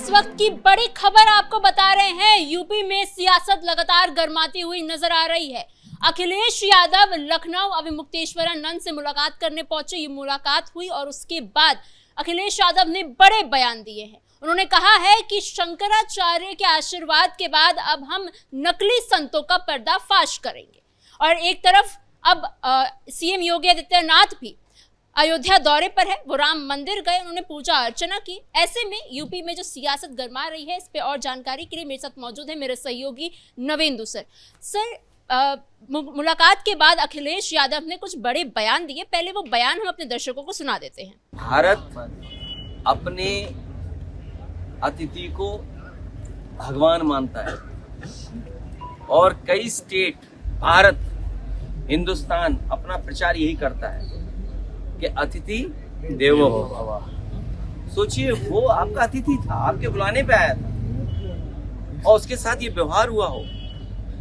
इस वक्त की बड़ी खबर आपको बता रहे हैं। यूपी में सियासत लगातार गर्माती हुई नजर आ रही है। अखिलेश यादव लखनऊ अभिमुक्तेश्वरानंद से मुलाकात करने पहुंचे। ये मुलाकात हुई और उसके बाद अखिलेश यादव ने बड़े बयान दिए हैं। उन्होंने कहा है कि शंकराचार्य के आशीर्वाद के बाद अब हम नकली संतों का पर्दाफाश करेंगे। और एक तरफ अब सीएम योगी आदित्यनाथ भी अयोध्या दौरे पर है। वो राम मंदिर गए, उन्होंने पूजा अर्चना की। ऐसे में यूपी में जो सियासत गरमा रही है, इस पे और जानकारी के लिए मेरे साथ मौजूद है मेरे सहयोगी नवेंदु सर। मुलाकात के बाद अखिलेश यादव ने कुछ बड़े बयान दिए। पहले वो बयान हम अपने दर्शकों को सुना देते हैं। भारत अपने अतिथि को भगवान मानता है और कई स्टेट, भारत, हिंदुस्तान अपना प्रचार यही करता है कि अतिथि देवो भव। सोचिए, वो आपका अतिथि था, आपके बुलाने पे आया था और उसके साथ ये व्यवहार हुआ हो।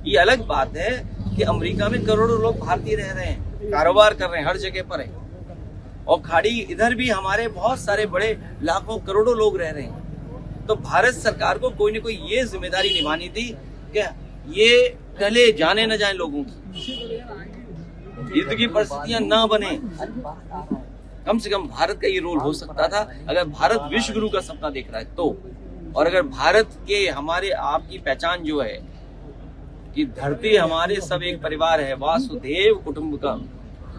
ये अलग बात है कि अमेरिका में करोड़ों लोग भारतीय रह रहे हैं, कारोबार कर रहे हैं, हर जगह पर है, और खाड़ी इधर भी हमारे बहुत सारे बड़े लाखों करोड़ों लोग रह रहे हैं। तो भारत सरकार को कोई न कोई ये जिम्मेदारी निभानी थी कि ये टले जाने न जाए लोगों की, युद्ध की परिस्थितियां ना बने। कम से कम भारत का ये रोल हो सकता था अगर भारत विश्व गुरु का सपना देख रहा है तो। और अगर भारत के हमारे आपकी पहचान जो है कि धरती हमारे सब एक परिवार है, वासुदेव कुटुंबकम,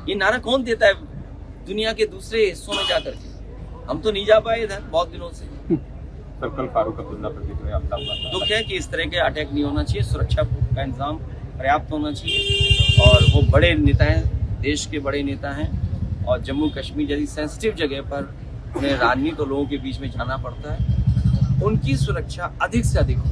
ये नारा कौन देता है दुनिया के दूसरे हिस्सों में जाकर के? हम तो नहीं जा पाए इधर बहुत दिनों से। सर्कल फारूक अब्दुल्ला प्रतिक्रिया दुख है कि इस तरह के अटैक नहीं होना चाहिए। सुरक्षा का इंतजाम पर्याप्त होना चाहिए और वो बड़े नेता हैं, देश के बड़े नेता हैं, और जम्मू कश्मीर जैसी सेंसिटिव जगह पर उन्हें राजनीति और लोगों के बीच में जाना पड़ता है। उनकी सुरक्षा अधिक से अधिक हो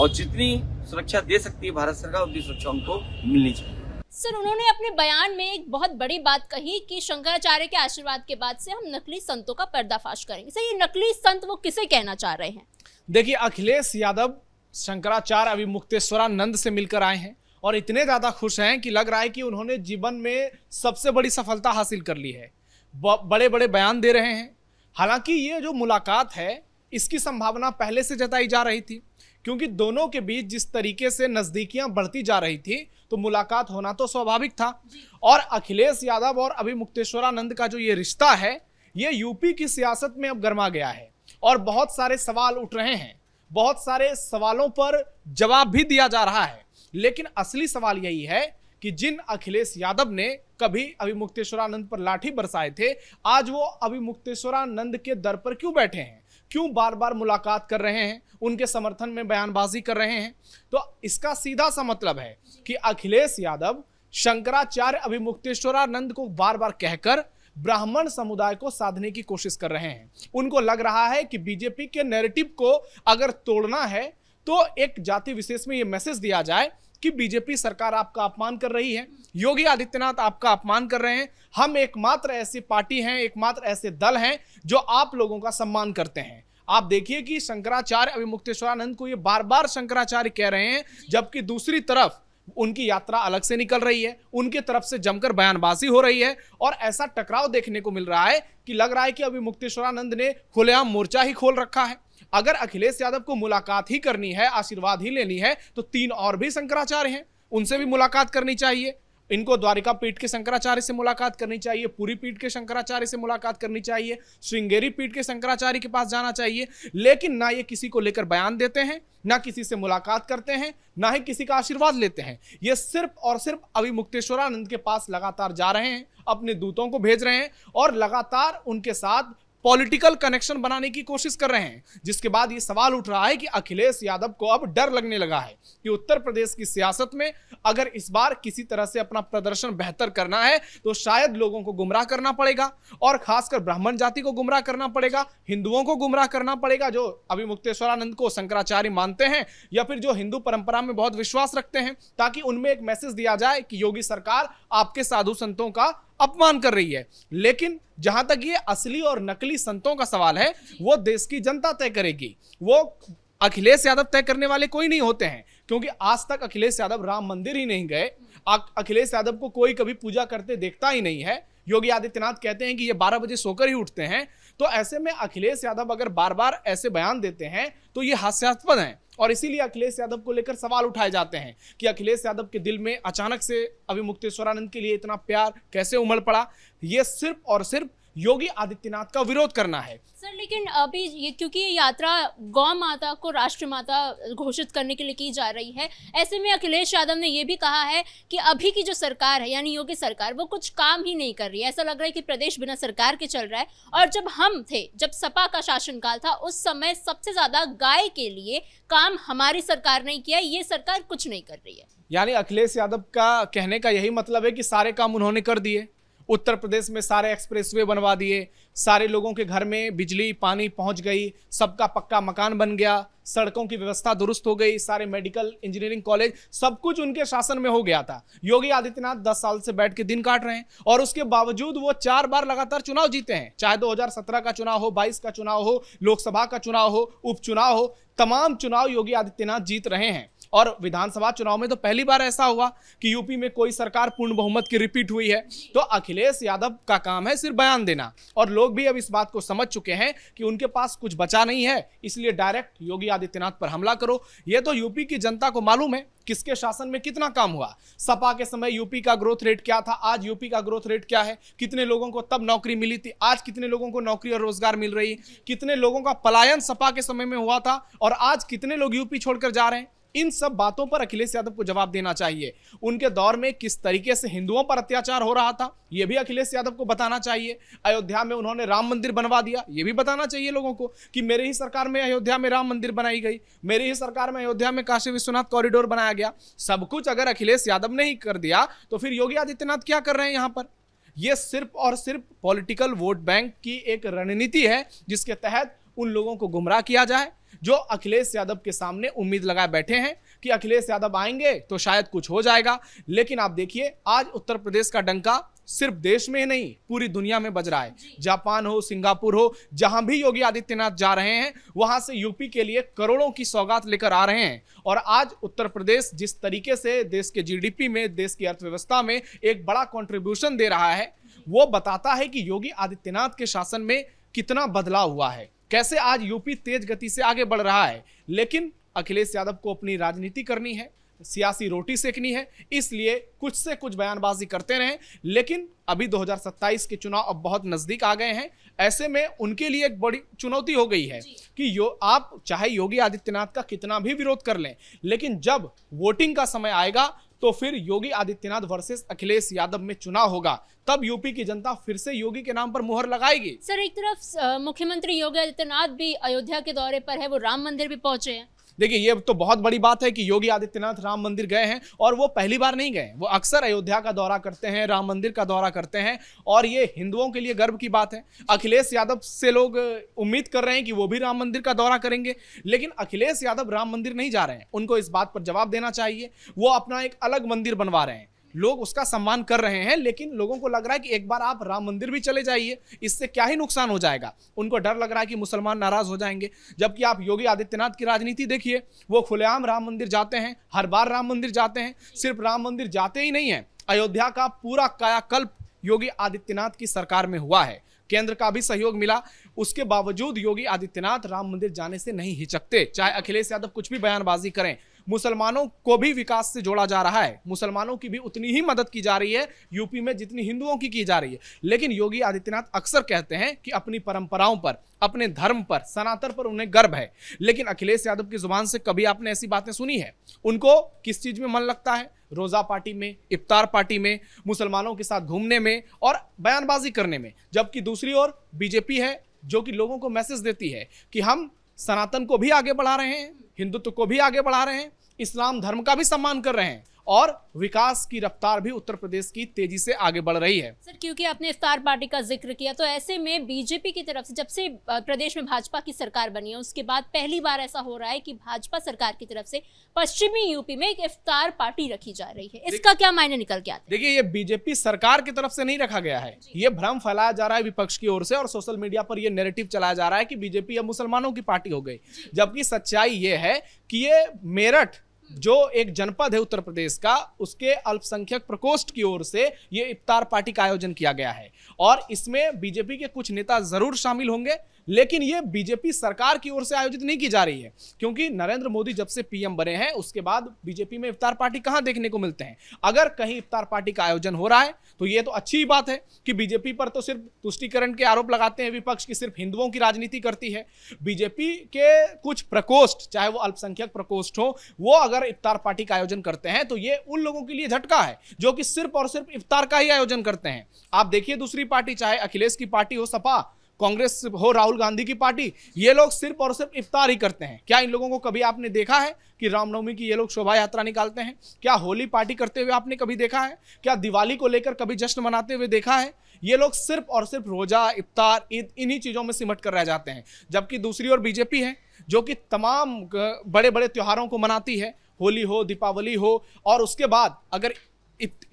और जितनी सुरक्षा दे सकती है भारत सरकार, उतनी सुरक्षा उनको मिलनी चाहिए। सर, उन्होंने अपने बयान में एक बहुत बड़ी बात कही कि शंकराचार्य के आशीर्वाद के बाद से हम नकली संतों का पर्दाफाश करेंगे। सर, ये नकली संत वो किसे कहना चाह रहे हैं? देखिए, अखिलेश यादव शंकराचार्य अभिमुक्तेश्वरानंद से मिलकर आए हैं और इतने ज्यादा खुश हैं कि लग रहा है कि उन्होंने जीवन में सबसे बड़ी सफलता हासिल कर ली है। बड़े बड़े बयान दे रहे हैं। हालांकि ये जो मुलाकात है, इसकी संभावना पहले से जताई जा रही थी, क्योंकि दोनों के बीच जिस तरीके से नजदीकियां बढ़ती जा रही थी तो मुलाकात होना तो स्वाभाविक था। और अखिलेश यादव और अभिमुक्तेश्वरानंद का जो ये रिश्ता है, ये यूपी की सियासत में अब गर्मा गया है और बहुत सारे सवाल उठ रहे हैं। बहुत सारे सवालों पर जवाब भी दिया जा रहा है। लेकिन असली सवाल यही है कि जिन अखिलेश यादव ने कभी अभिमुक्तेश्वरानंद पर लाठी बरसाए थे, आज वो अभिमुक्तेश्वरानंद के दर पर क्यों बैठे हैं? क्यों बार बार मुलाकात कर रहे हैं, उनके समर्थन में बयानबाजी कर रहे हैं? तो इसका सीधा सा मतलब है कि अखिलेश यादव शंकराचार्य अभिमुक्तेश्वरानंद को बार बार कहकर ब्राह्मण समुदाय को साधने की कोशिश कर रहे हैं। उनको लग रहा है कि बीजेपी के नैरेटिव को अगर तोड़ना है तो एक जाति विशेष में यह मैसेज दिया जाए कि बीजेपी सरकार आपका अपमान कर रही है, योगी आदित्यनाथ आपका अपमान कर रहे हैं। हम एकमात्र ऐसी पार्टी हैं, एकमात्र ऐसे दल हैं जो आप लोगों का सम्मान करते हैं। आप देखिए कि शंकराचार्य अभिमुक्तेश्वरानंद को ये बार बार शंकराचार्य कह रहे हैं, जबकि दूसरी तरफ उनकी यात्रा अलग से निकल रही है, उनके तरफ से जमकर बयानबाजी हो रही है और ऐसा टकराव देखने को मिल रहा है कि लग रहा है कि अभिमुक्तेश्वरानंद ने खुलेआम मोर्चा ही खोल रखा है। अगर अखिलेश यादव को मुलाकात ही करनी है, आशीर्वाद ही लेनी है, तो 3 और भी शंकराचार्य हैं, उनसे भी मुलाकात करनी चाहिए। इनको द्वारिका पीठ के शंकराचार्य से मुलाकात करनी चाहिए, पुरी पीठ के शंकराचार्य से मुलाकात करनी चाहिए, श्रृंगेरी पीठ के शंकराचार्य के पास जाना चाहिए। लेकिन ना ये किसी को लेकर बयान देते हैं, ना किसी से मुलाकात करते हैं, ना ही किसी का आशीर्वाद लेते हैं। ये सिर्फ और सिर्फ अभिमुक्तेश्वरानंद के पास लगातार जा रहे हैं, अपने दूतों को भेज रहे हैं और लगातार उनके साथ पॉलिटिकल कनेक्शन बनाने की कोशिश कर रहे हैं। जिसके बाद ये सवाल उठ रहा है कि अखिलेश यादव को अब डर लगने लगा है कि उत्तर प्रदेश की सियासत में अगर इस बार किसी तरह से अपना प्रदर्शन बेहतर करना है तो शायद लोगों को गुमराह करना पड़ेगा और खासकर ब्राह्मण जाति को गुमराह करना पड़ेगा, हिंदुओं को गुमराह करना पड़ेगा जो अभिमुक्तेश्वरानंद को शंकराचार्य मानते हैं या फिर जो हिंदू परंपरा में बहुत विश्वास रखते हैं, ताकि उनमें एक मैसेज दिया जाए कि योगी सरकार आपके साधु संतों का अपमान कर रही है। लेकिन जहां तक ये असली और नकली संतों का सवाल है, वो देश की जनता तय करेगी। वो अखिलेश यादव तय करने वाले कोई नहीं होते हैं, क्योंकि आज तक अखिलेश यादव राम मंदिर ही नहीं गए। अखिलेश यादव को कोई कभी पूजा करते देखता ही नहीं है। योगी आदित्यनाथ कहते हैं कि ये 12 बजे सोकर ही उठते हैं। तो ऐसे में अखिलेश यादव अगर बार बार ऐसे बयान देते हैं तो ये हास्यास्पद हैं, और इसीलिए अखिलेश यादव को लेकर सवाल उठाए जाते हैं कि अखिलेश यादव के दिल में अचानक से अविमुक्तेश्वरानंद के लिए इतना प्यार कैसे उमड़ पड़ा। ये सिर्फ और सिर्फ योगी आदित्यनाथ का विरोध करना है। सर लेकिन अभी ये क्योंकि ये यात्रा गौ माता को राष्ट्र माता घोषित करने के लिए की जा रही है, ऐसे में अखिलेश यादव ने ये भी कहा है कि अभी की जो सरकार है यानी योगी सरकार वो कुछ काम ही नहीं कर रही है। ऐसा लग रहा है कि प्रदेश बिना सरकार के चल रहा है, और जब हम थे, जब सपा का शासनकाल था, उस समय सबसे ज्यादा गाय के लिए काम हमारी सरकार ने किया, ये सरकार कुछ नहीं कर रही है। यानी अखिलेश यादव का कहने का यही मतलब है कि सारे काम उन्होंने कर दिए। उत्तर प्रदेश में सारे एक्सप्रेसवे बनवा दिए, सारे लोगों के घर में बिजली पानी पहुंच गई, सबका पक्का मकान बन गया, सड़कों की व्यवस्था दुरुस्त हो गई, सारे मेडिकल इंजीनियरिंग कॉलेज सब कुछ उनके शासन में हो गया था। योगी आदित्यनाथ 10 साल से बैठ के दिन काट रहे हैं, और उसके बावजूद वो 4 बार लगातार चुनाव जीते हैं। चाहे 2017 का चुनाव हो, 22 का चुनाव हो, लोकसभा का चुनाव हो, उपचुनाव हो, तमाम चुनाव योगी आदित्यनाथ जीत रहे हैं। और विधानसभा चुनाव में तो पहली बार ऐसा हुआ कि यूपी में कोई सरकार पूर्ण बहुमत की रिपीट हुई है। तो अखिलेश यादव का काम है सिर्फ बयान देना, और लोग भी अब इस बात को समझ चुके हैं कि उनके पास कुछ बचा नहीं है, इसलिए डायरेक्ट योगी आदित्यनाथ पर हमला करो। ये तो यूपी की जनता को मालूम है किसके शासन में कितना काम हुआ। सपा के समय यूपी का ग्रोथ रेट क्या था, आज यूपी का ग्रोथ रेट क्या है, कितने लोगों को तब नौकरी मिली थी, आज कितने लोगों को नौकरी और रोजगार मिल रही है, कितने लोगों का पलायन सपा के समय में हुआ था और आज कितने लोग यूपी छोड़कर जा रहे हैं। इन सब बातों पर अखिलेश यादव को जवाब देना चाहिए। उनके दौर में किस तरीके से हिंदुओं पर अत्याचार हो रहा था, यह भी अखिलेश यादव को बताना चाहिए। अयोध्या में उन्होंने राम मंदिर बनवा दिया, यह भी बताना चाहिए लोगों को कि मेरे ही सरकार में अयोध्या में राम मंदिर बनाई गई, मेरी ही सरकार में अयोध्या में काशी विश्वनाथ कॉरिडोर बनाया गया। सब कुछ अगर अखिलेश यादव ने ही कर दिया तो फिर योगी आदित्यनाथ क्या कर रहे हैं यहाँ पर। यह सिर्फ और सिर्फ पॉलिटिकल वोट बैंक की एक रणनीति है, जिसके तहत उन लोगों को गुमराह किया जाए जो अखिलेश यादव के सामने उम्मीद लगाए बैठे हैं कि अखिलेश यादव आएंगे तो शायद कुछ हो जाएगा। लेकिन आप देखिए, आज उत्तर प्रदेश का डंका सिर्फ देश में ही नहीं पूरी दुनिया में बज रहा है। जापान हो, सिंगापुर हो, जहां भी योगी आदित्यनाथ जा रहे हैं वहां से यूपी के लिए करोड़ों की सौगात लेकर आ रहे हैं। और आज उत्तर प्रदेश जिस तरीके से देश के जीडीपी में, देश की अर्थव्यवस्था में एक बड़ा कंट्रीब्यूशन दे रहा है, वो बताता है कि योगी आदित्यनाथ के शासन में कितना बदलाव हुआ है, कैसे आज यूपी तेज गति से आगे बढ़ रहा है। लेकिन अखिलेश यादव को अपनी राजनीति करनी है, सियासी रोटी सेकनी है, इसलिए कुछ से कुछ बयानबाजी करते रहें। लेकिन अभी 2027 के चुनाव अब बहुत नजदीक आ गए हैं। ऐसे में उनके लिए एक बड़ी चुनौती हो गई है कि आप चाहे योगी आदित्यनाथ का कितना भी विरोध कर लें, लेकिन जब वोटिंग का समय आएगा तो फिर योगी आदित्यनाथ वर्सेस अखिलेश यादव में चुनाव होगा, तब यूपी की जनता फिर से योगी के नाम पर मुहर लगाएगी। सर एक तरफ मुख्यमंत्री योगी आदित्यनाथ भी अयोध्या के दौरे पर है, वो राम मंदिर भी पहुंचे हैं। देखिए, ये तो बहुत बड़ी बात है कि योगी आदित्यनाथ राम मंदिर गए हैं, और वो पहली बार नहीं गए, वो अक्सर अयोध्या का दौरा करते हैं, राम मंदिर का दौरा करते हैं, और ये हिंदुओं के लिए गर्व की बात है। अखिलेश यादव से लोग उम्मीद कर रहे हैं कि वो भी राम मंदिर का दौरा करेंगे, लेकिन अखिलेश यादव राम मंदिर नहीं जा रहे हैं। उनको इस बात पर जवाब देना चाहिए। वो अपना एक अलग मंदिर बनवा रहे हैं, लोग उसका सम्मान कर रहे हैं, लेकिन लोगों को लग रहा है कि एक बार आप राम मंदिर भी चले जाइए, इससे क्या ही नुकसान हो जाएगा। उनको डर लग रहा है कि मुसलमान नाराज हो जाएंगे। जबकि आप योगी आदित्यनाथ की राजनीति देखिए, वो खुलेआम राम मंदिर जाते हैं, हर बार राम मंदिर जाते हैं। सिर्फ राम मंदिर जाते ही नहीं है, अयोध्या का पूरा कायाकल्प योगी आदित्यनाथ की सरकार में हुआ है। केंद्र का भी सहयोग मिला, उसके बावजूद योगी आदित्यनाथ राम मंदिर जाने से नहीं हिचकते, चाहे अखिलेश यादव कुछ भी बयानबाजी करें। मुसलमानों को भी विकास से जोड़ा जा रहा है, मुसलमानों की भी उतनी ही मदद की जा रही है यूपी में जितनी हिंदुओं की जा रही है। लेकिन योगी आदित्यनाथ अक्सर कहते हैं कि अपनी परंपराओं पर, अपने धर्म पर, सनातन पर उन्हें गर्व है, लेकिन अखिलेश यादव की जुबान से कभी आपने ऐसी बातें सुनी है? उनको किस चीज में मन लगता है? रोजा पार्टी में, इफ्तार पार्टी में, मुसलमानों के साथ घूमने में और बयानबाजी करने में। जबकि दूसरी ओर बीजेपी है जो कि लोगों को मैसेज देती है कि हम सनातन को भी आगे बढ़ा रहे हैं, हिंदुत्व को भी आगे बढ़ा रहे हैं, इस्लाम धर्म का भी सम्मान कर रहे हैं, और विकास की रफ्तार भी उत्तर प्रदेश की तेजी से आगे बढ़ रही है। सर क्योंकि आपने इफ्तार पार्टी का जिक्र किया, तो ऐसे में बीजेपी की तरफ से जब से प्रदेश में भाजपा की सरकार बनी है उसके बाद पहली बार ऐसा हो रहा है कि भाजपा सरकार की तरफ से पश्चिमी यूपी में एक इफ्तार पार्टी रखी जा रही है। इसका क्या मायने निकल के आते हैं? देखिए, ये बीजेपी सरकार की तरफ से नहीं रखा गया है, ये भ्रम फैलाया जा रहा है विपक्ष की ओर से, और सोशल मीडिया पर ये नैरेटिव चलाया जा रहा है कि बीजेपी अब मुसलमानों की पार्टी हो गई। जबकि सच्चाई ये है कि ये मेरठ जो एक जनपद है उत्तर प्रदेश का, उसके अल्पसंख्यक प्रकोष्ठ की ओर से ये इफ्तार पार्टी का आयोजन किया गया है। और इसमें बीजेपी के कुछ नेता जरूर शामिल होंगे, लेकिन ये बीजेपी सरकार की ओर से आयोजित नहीं की जा रही है, क्योंकि नरेंद्र मोदी जब से पीएम बने हैं उसके बाद बीजेपी में इफ्तार पार्टी कहां देखने को मिलते हैं। अगर कहीं इफ्तार पार्टी का आयोजन हो रहा है तो ये तो अच्छी बात है कि बीजेपी पर तो सिर्फ तुष्टीकरण के आरोप लगाते हैं विपक्ष की, सिर्फ हिंदुओं की राजनीति करती है। बीजेपी के कुछ प्रकोष्ठ, चाहे वो अल्पसंख्यक प्रकोष्ठ हो, वो अगर इफ्तार पार्टी का आयोजन करते हैं तो ये उन लोगों के लिए झटका है जो कि सिर्फ और सिर्फ इफ्तार का ही आयोजन करते हैं। आप देखिए दूसरी पार्टी, चाहे अखिलेश की पार्टी हो, सपा, कांग्रेस हो, राहुल गांधी की पार्टी, ये लोग सिर्फ और सिर्फ इफ्तार ही करते हैं। क्या इन लोगों को कभी आपने देखा है कि रामनवमी की ये लोग शोभा यात्रा निकालते हैं? क्या होली पार्टी करते हुए आपने कभी देखा है? क्या दिवाली को लेकर कभी जश्न मनाते हुए देखा है? ये लोग सिर्फ और सिर्फ रोजा, इफ्तार, ईद, इन्हीं चीजों में सिमट कर रह जाते हैं। जबकि दूसरी ओर बीजेपी है जो कि तमाम बड़े बड़े त्योहारों को मनाती है, होली हो, दीपावली हो, और उसके बाद अगर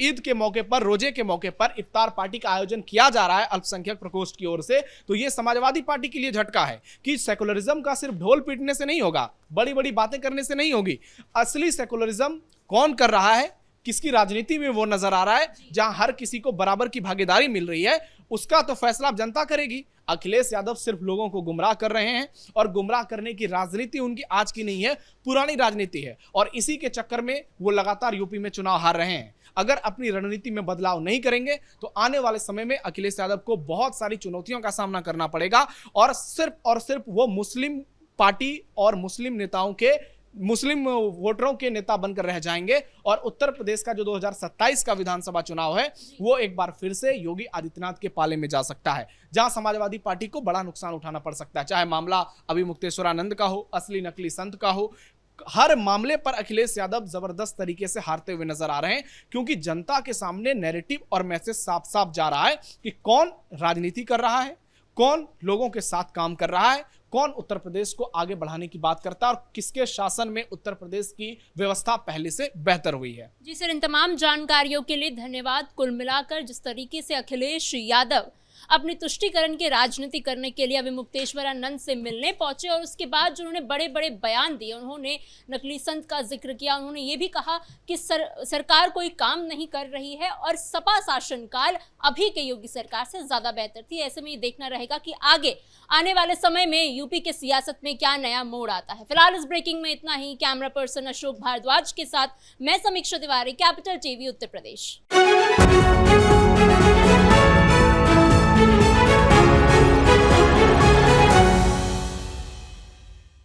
ईद के मौके पर, रोजे के मौके पर इफ्तार पार्टी का आयोजन किया जा रहा है अल्पसंख्यक प्रकोष्ठ की ओर से, तो ये समाजवादी पार्टी के लिए झटका है कि सेकुलरिज्म का सिर्फ ढोल पीटने से नहीं होगा, बड़ी बड़ी बातें करने से नहीं होगी। असली सेकुलरिज्म कौन कर रहा है, किसकी राजनीति में वो नजर आ रहा है, जहां हर किसी को बराबर की भागीदारी मिल रही है, उसका तो फैसला अब जनता करेगी। अखिलेश यादव सिर्फ लोगों को गुमराह कर रहे हैं, और गुमराह करने की राजनीति उनकी आज की नहीं है, पुरानी राजनीति है, और इसी के चक्कर में वो लगातार यूपी में चुनाव हार रहे हैं। अगर अपनी रणनीति में बदलाव नहीं करेंगे तो आने वाले समय में अखिलेश यादव को बहुत सारी चुनौतियों का सामना करना पड़ेगा, और सिर्फ वो मुस्लिम पार्टी और मुस्लिम नेताओं के, मुस्लिम वोटरों के नेता बनकर रह जाएंगे। और उत्तर प्रदेश का जो 2027 का विधानसभा चुनाव है वो एक बार फिर से योगी आदित्यनाथ के पाले में जा सकता है, जहां समाजवादी पार्टी को बड़ा नुकसान उठाना पड़ सकता है। चाहे मामला अभी मुक्तेश्वरानंद का हो, असली नकली संत का हो, हर मामले पर अखिलेश यादव जबरदस्त तरीके से हारते हुए नजर आ रहे हैं, क्योंकि जनता के सामने नैरेटिव और मैसेज साफ साफ जा रहा है कि कौन राजनीति कर रहा है, कौन लोगों के साथ काम कर रहा है, कौन उत्तर प्रदेश को आगे बढ़ाने की बात करता है, और किसके शासन में उत्तर प्रदेश की व्यवस्था पहले से बेहतर हुई है। जी सर, इन तमाम जानकारियों के लिए धन्यवाद। कुल मिलाकर जिस तरीके से अखिलेश यादव अपनी तुष्टीकरण की राजनीति करने के लिए अभी मुक्तेश्वरानंद से मिलने पहुंचे, और उसके बाद जो उन्होंने बड़े बड़े बयान दिए, उन्होंने नकली संत का जिक्र किया, उन्होंने ये भी कहा कि सरकार कोई काम नहीं कर रही है और सपा शासनकाल अभी के योगी सरकार से ज्यादा बेहतर थी। ऐसे में ये देखना रहेगा कि आगे आने वाले समय में यूपी के सियासत में क्या नया मोड़ आता है। फिलहाल इस ब्रेकिंग में इतना ही। कैमरा पर्सन अशोक भारद्वाज के साथ मैं समीक्षा तिवारी, कैपिटल टीवी उत्तर प्रदेश।